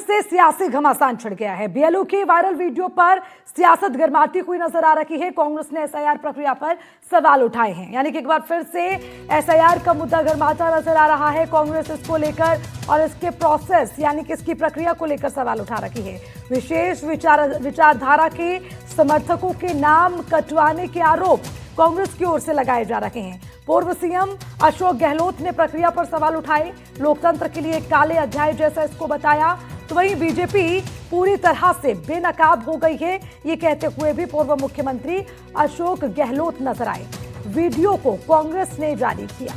से सियासी घमासान छिड़ गया है। बीएलओ के वायरल वीडियो पर सियासत गरमाती हुई नजर आ रही है। कांग्रेस ने एसआईआर प्रक्रिया पर सवाल उठाए हैं, यानी कि एक बार फिर से एसआईआर का मुद्दा गरमाता नजर आ रहा है। कांग्रेस इसको लेकर और इसके प्रोसेस यानी कि इसकी प्रक्रिया को लेकर सवाल उठा रही है। विशेष विचारधारा के समर्थकों के नाम कटवाने के आरोप कांग्रेस की ओर से लगाए जा रहे हैं। पूर्व सीएम अशोक गहलोत ने प्रक्रिया पर सवाल उठाए, लोकतंत्र के लिए काले अध्याय जैसा इसको बताया। तो वहीं बीजेपी पूरी तरह से बेनकाब हो गई है, ये कहते हुए भी पूर्व मुख्यमंत्री अशोक गहलोत नजर आए। वीडियो को कांग्रेस ने जारी किया।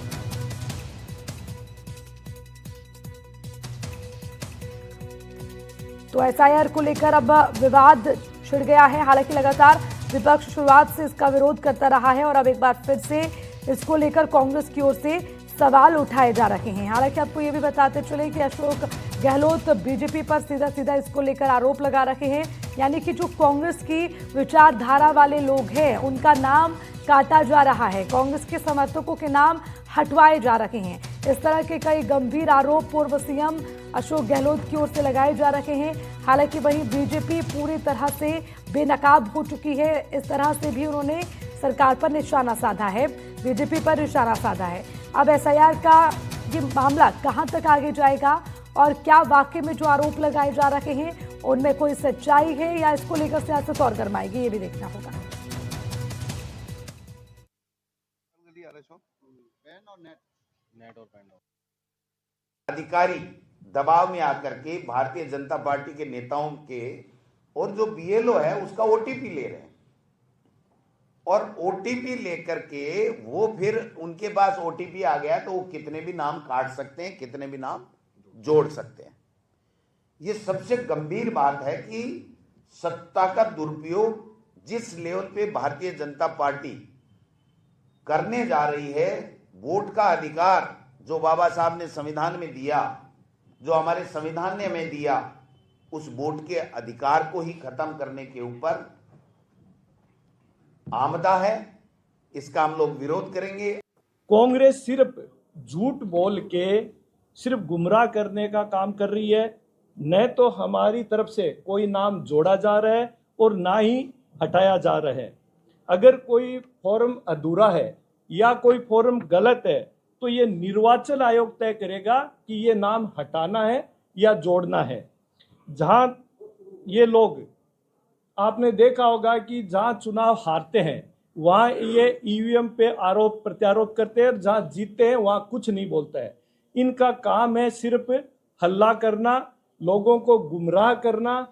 तो एसआईआर को लेकर अब विवाद छिड़ गया है। हालांकि लगातार विपक्ष शुरुआत से इसका विरोध करता रहा है और अब एक बार फिर से इसको लेकर कांग्रेस की ओर से सवाल उठाए जा रहे हैं। हालांकि आपको ये भी बताते चले कि अशोक गहलोत बीजेपी पर सीधा सीधा इसको लेकर आरोप लगा रहे हैं, यानी कि जो कांग्रेस की विचारधारा वाले लोग हैं उनका नाम काटा जा रहा है, कांग्रेस के समर्थकों के नाम हटवाए जा रहे हैं। इस तरह के कई गंभीर आरोप पूर्व सीएम अशोक गहलोत की ओर से लगाए जा रहे हैं। हालांकि वहीं बीजेपी पूरी तरह से बेनकाब हो चुकी है। इस तरह से भी उन्होंने सरकार पर निशाना साधा है, बीजेपी पर निशाना साधा है। अब एसआईआर का ये मामला कहां तक आगे जाएगा और क्या वाकई में जो आरोप लगाए जा रहे हैं उनमें कोई सच्चाई है या इसको लेकर सियासत और गरमाएगी, ये भी देखना होगा। अधिकारी दबाव में आकर के भारतीय जनता पार्टी के नेताओं के और जो बीएलओ है उसका ओटीपी ले रहे हैं और ओटीपी लेकर के वो फिर उनके पास ओटीपी आ गया तो वो कितने भी नाम काट सकते हैं, कितने भी नाम जोड़ सकते हैं। ये सबसे गंभीर बात है कि सत्ता का दुरुपयोग जिस लेवल पे भारतीय जनता पार्टी करने जा रही है, वोट का अधिकार जो बाबा साहब ने संविधान में दिया, जो हमारे संविधान ने हमें दिया, उस वोट के अधिकार को ही खत्म करने के ऊपर आमदा है। इसका हम लोग विरोध करेंगे। कांग्रेस सिर्फ झूठ बोल के सिर्फ गुमराह करने का काम कर रही है। न तो हमारी तरफ से कोई नाम जोड़ा जा रहा है और ना ही हटाया जा रहा है। अगर कोई फॉर्म अधूरा है या कोई फॉर्म गलत है तो ये निर्वाचन आयोग तय करेगा कि ये नाम हटाना है या जोड़ना है। जहां ये लोग, आपने देखा होगा कि जहां चुनाव हारते हैं वहां ये ईवीएम पे आरोप प्रत्यारोप करते हैं, जहां जीतते हैं वहां कुछ नहीं बोलता है। इनका काम है सिर्फ हल्ला करना, लोगों को गुमराह करना।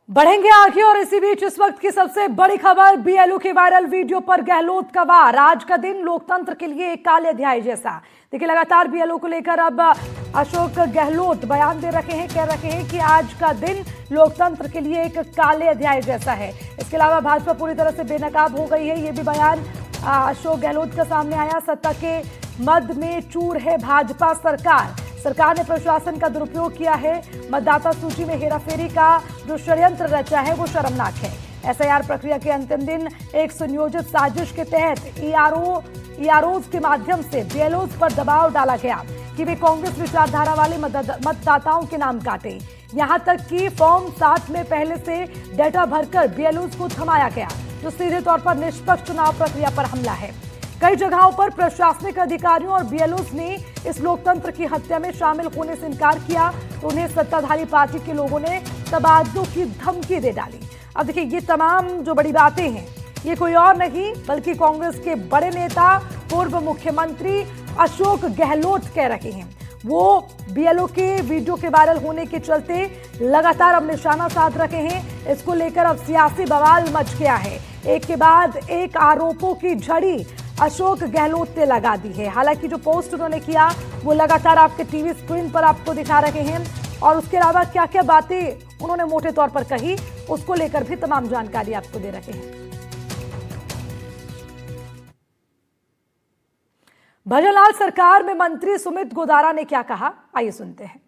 बढ़ेंगे आगे और इसी बीच इस वक्त की सबसे बड़ी खबर, बीएलओ के वायरल वीडियो पर गहलोत का वार। आज का दिन लोकतंत्र के लिए एक काले अध्याय जैसा। देखिए लगातार बीएलओ को लेकर अब अशोक गहलोत बयान दे रहे हैं, कह रहे हैं कि आज का दिन लोकतंत्र के लिए एक काले अध्याय जैसा है। इसके अलावा भाजपा पूरी तरह से बेनकाब हो गई है, ये भी बयान अशोक गहलोत का सामने आया। सत्ता के मद में चूर है भाजपा सरकार, सरकार ने प्रशासन का दुरुपयोग किया है। मतदाता सूची में हेराफेरी का जो षड्यंत्र रचा है वो शर्मनाक है। एसआईआर प्रक्रिया के अंतिम दिन एक सुनियोजित साजिश के तहत ईआरओज के माध्यम से बीएलओज पर दबाव डाला गया कि वे कांग्रेस विचारधारा वाले मतदाताओं के नाम काटे। यहां तक कि फॉर्म 7 में पहले से डेटा भरकर बीएलओज को थमाया गया, जो सीधे तौर पर निष्पक्ष चुनाव प्रक्रिया पर हमला है। कई जगहों पर प्रशासनिक अधिकारियों और बीएलओज ने इस लोकतंत्र की हत्या में शामिल होने से इनकार किया तो उन्हें सत्ताधारी पार्टी के लोगों ने तबादलों की धमकी दे डाली। अब देखिए ये तमाम जो बड़ी बातें हैं ये कोई और नहीं बल्कि कांग्रेस के बड़े नेता पूर्व मुख्यमंत्री अशोक गहलोत कह रहे हैं। वो बीएलओ के वीडियो के वायरल होने के चलते लगातार अब निशाना साध रहे हैं। इसको लेकर अब सियासी बवाल मच गया है। एक के बाद एक आरोपों की झड़ी अशोक गहलोत ने लगा दी है। हालांकि जो पोस्ट उन्होंने किया वो लगातार आपके टीवी स्क्रीन पर आपको दिखा रहे हैं और उसके अलावा क्या क्या बातें उन्होंने मोटे तौर पर कही उसको लेकर भी तमाम जानकारी आपको दे रहे हैं। भजनलाल सरकार में मंत्री सुमित गोदारा ने क्या कहा, आइए सुनते हैं।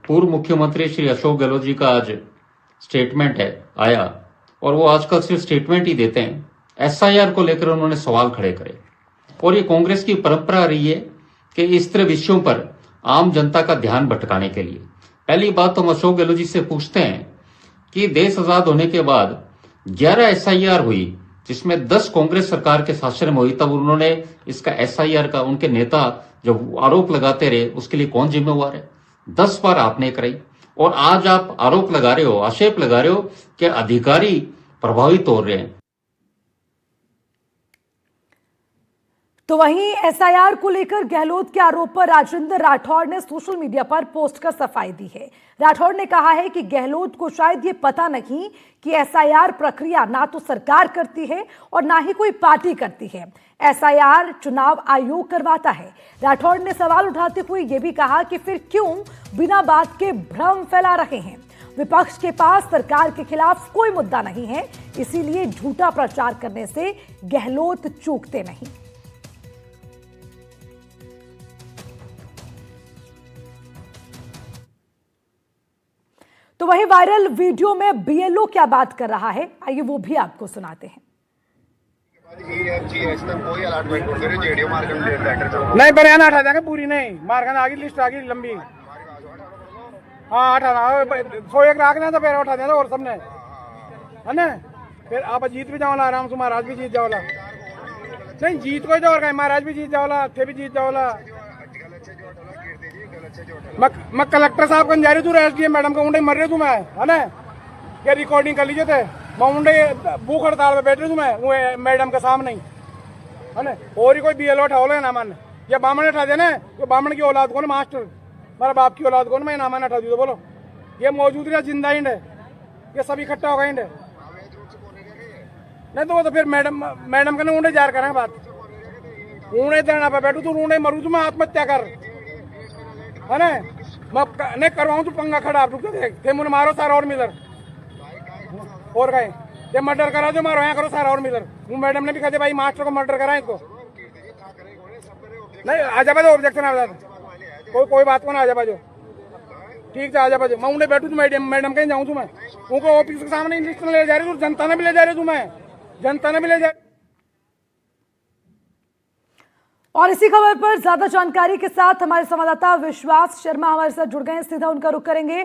पूर्व मुख्यमंत्री श्री अशोक गहलोत जी का आज स्टेटमेंट आया और वो आजकल सिर्फ स्टेटमेंट ही देते हैं। एसआईआर को लेकर उन्होंने सवाल खड़े करे और ये कांग्रेस की परंपरा रही है कि इस तरह विषयों पर आम जनता का ध्यान भटकाने के लिए। पहली बात तो हम अशोक गहलोत जी से पूछते हैं कि देश आजाद होने के बाद 11 SIR हुई, जिसमें 10 कांग्रेस सरकार के शासन में हुई, तब उन्होंने इसका SIR का उनके नेता जो आरोप लगाते रहे उसके लिए कौन जिम्मेवार है? 10 बार आपने कराई और आज आप आरोप लगा रहे हो, आक्षेप लगा रहे हो कि अधिकारी प्रभावित हो रहे हैं। तो वहीं एसआईआर को लेकर गहलोत के आरोप पर राजेंद्र राठौड़ ने सोशल मीडिया पर पोस्ट कर सफाई दी है। राठौड़ ने कहा है कि गहलोत को शायद ये पता नहीं कि एसआईआर प्रक्रिया ना तो सरकार करती है और ना ही कोई पार्टी करती है। एसआईआर चुनाव आयोग करवाता है। राठौड़ ने सवाल उठाते हुए यह भी कहा कि फिर क्यों बिना बात के भ्रम फैला रहे हैं। विपक्ष के पास सरकार के खिलाफ कोई मुद्दा नहीं है, इसीलिए झूठा प्रचार करने से गहलोत चूकते नहीं। तो वही वायरल वीडियो में बीएलओ क्या बात कर रहा है, आइए वो भी आपको सुनाते हैं। नहीं बयान हटा देंगे, पूरी नहीं मारखाना आगे लिस्ट आगे लंबी। हाँ हटाना 101 रखना तो फिर उठा देना और सबने है ना। फिर आप जीत भी जाओला, आराम से महाराज भी जीत जाओला। नहीं जीत कोई तो और महाराज भी जीत जाओला, थे भी जीत जाओला। मैं कलेक्टर साहब को जा रही तू एसडीएम मैडम को उंडे मर रहे तू मैं है ना। ये रिकॉर्डिंग कर लीजिए थे मैं उंडे भूख हड़ताल पे बैठ रही तू मैं मैडम के सामने है ना। और ही कोई बीएलओ उठा हो ना मन या बामन उठा देना। तो बामन की औलाद कौन मास्टर मेरा बाप की औलाद कौन मैं नामान उठा दी तो बोलो। ये मौजूद रहा जिंदा इंड है, ये सब इकट्ठा होगा इंड नहीं तो वो तो फिर मैडम के ऊँडे जार करें बात ऊँडे देना पे बैठू तू ऊँडे मरू तू मैं आत्महत्या कर है ना। मैं नहीं करवाऊँ तू पंगा खड़ा रुक देख थे मुझे मारो सारा और मिलर और गए ये मर्डर करा जो मारो यहाँ करो सारा और मिलर। वो मैडम ने भी कहा भाई मास्टर को मर्डर करा इसको नहीं आजा बाजो ऑब्जेक्शन आ जाता कोई बात को ना आजा बाजो ठीक है आजा बाजो। मैं उन्हें बैठू तू मैडम कहीं जाऊँ तू मैं उनको ऑफिस के सामने लिस्ट में ले जा रही तू जनता ने भी ले जा रही तू मैं जनता ने भी ले जा। और इसी खबर पर ज्यादा जानकारी के साथ हमारे संवाददाता विश्वास शर्मा हमारे साथ जुड़ गए हैं, सीधा उनका रुख करेंगे।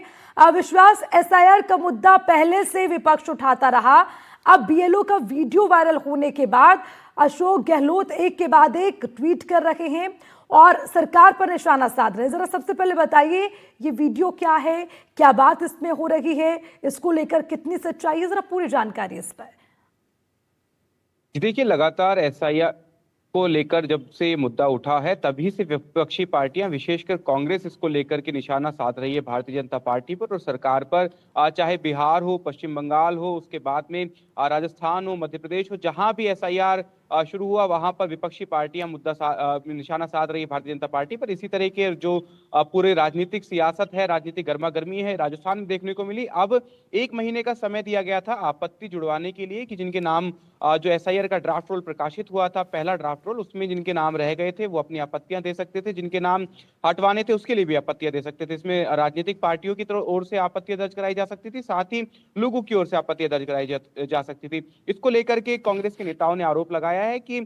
विश्वास, एसआईआर का मुद्दा पहले से विपक्ष उठाता रहा, अब बीएलओ का वीडियो वायरल होने के बाद अशोक गहलोत एक के बाद एक ट्वीट कर रहे हैं और सरकार पर निशाना साध रहे हैं। जरा सबसे पहले बताइए ये वीडियो क्या है, क्या बात इसमें हो रही है, इसको लेकर कितनी सच्चाई है, जरा पूरी जानकारी इस पर। देखिए लगातार एसआईआर को लेकर जब से मुद्दा उठा है तभी से विपक्षी पार्टियां विशेषकर कांग्रेस इसको लेकर के निशाना साध रही है भारतीय जनता पार्टी पर और सरकार पर। चाहे बिहार हो, पश्चिम बंगाल हो, उसके बाद में राजस्थान हो, मध्य प्रदेश हो, जहां भी एसआईआर शुरू हुआ वहां पर विपक्षी पार्टियां निशाना साध रही है भारतीय जनता पार्टी पर। इसी तरह के जो पूरे राजनीतिक सियासत है, राजनीतिक गर्मागर्मी है, राजस्थान में देखने को मिली। अब 1 महीने का समय दिया गया था आपत्ति जुड़वाने के लिए कि जिनके नाम जो एसआईआर का ड्राफ्ट रोल प्रकाशित हुआ था, पहला ड्राफ्ट रोल, उसमें जिनके नाम रह गए थे वो अपनी आपत्तियां दे सकते थे, जिनके नाम हटवाने थे उसके लिए भी आपत्तियां दे सकते थे। इसमें राजनीतिक पार्टियों की ओर से आपत्तियां दर्ज कराई जा सकती थी, साथ ही लोगों की ओर से आपत्तियां दर्ज कराई जा सकती थी। इसको लेकर के कांग्रेस के नेताओं ने आरोप लगाया है कि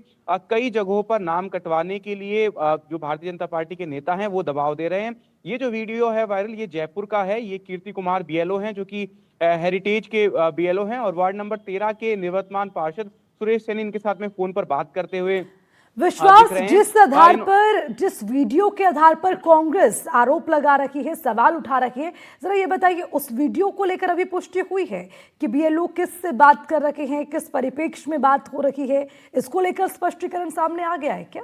कई जगहों पर नाम कटवाने के लिए जो भारतीय जनता पार्टी के नेता हैं वो दबाव दे रहे हैं। ये जो वीडियो है वायरल, ये जयपुर का है। ये कीर्ति कुमार बीएलओ हैं जो कि हेरिटेज के बीएलओ हैं और वार्ड नंबर 13 के निवर्तमान पार्षद सुरेश सैनी इनके साथ में फोन पर बात करते हुए विश्वास, जिस वीडियो के आधार पर कांग्रेस आरोप लगा रही है, सवाल उठा रही है, जरा ये बताइए उस वीडियो को लेकर अभी पुष्टि हुई है कि बीएलओ किस से बात कर रहे हैं, किस परिप्रेक्ष्य में बात हो रही है, इसको लेकर स्पष्टीकरण सामने आ गया है क्या?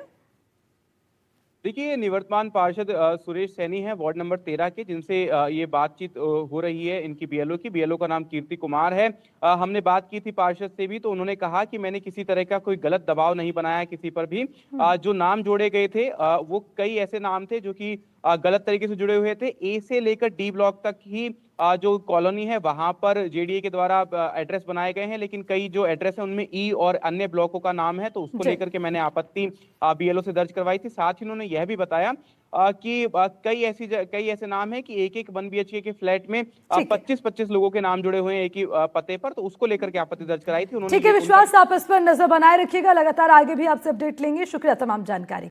देखिए निवर्तमान पार्षद सुरेश सैनी हैं वार्ड नंबर 13 के, जिनसे ये बातचीत हो रही है इनकी बीएलओ का नाम कीर्ति कुमार है। हमने बात की थी पार्षद से भी तो उन्होंने कहा कि मैंने किसी तरह का कोई गलत दबाव नहीं बनाया किसी पर भी। जो नाम जोड़े गए थे वो कई ऐसे नाम थे जो कि गलत तरीके से जुड़े हुए थे। ए से लेकर डी ब्लॉक तक ही जो कॉलोनी है वहां पर जेडीए के द्वारा एड्रेस बनाए गए हैं, लेकिन कई जो एड्रेस है उनमें ई और अन्य ब्लॉकों का नाम है, तो उसको जी। लेकर के मैंने आपत्ति बीएलओ से दर्ज करवाई थी। साथ ही उन्होंने यह भी बताया कि कई ऐसे नाम है कि एक 1 BHK के फ्लैट में ठीक है। 25-25 लोगों के नाम जुड़े हुए हैं एक ही पते पर, तो उसको लेकर के आपत्ति दर्ज कराई थी उन्होंने। ठीक है विश्वास, आप इस पर नजर बनाए रखिएगा, लगातार आगे भी आपसे अपडेट लेंगे। शुक्रिया तमाम जानकारी।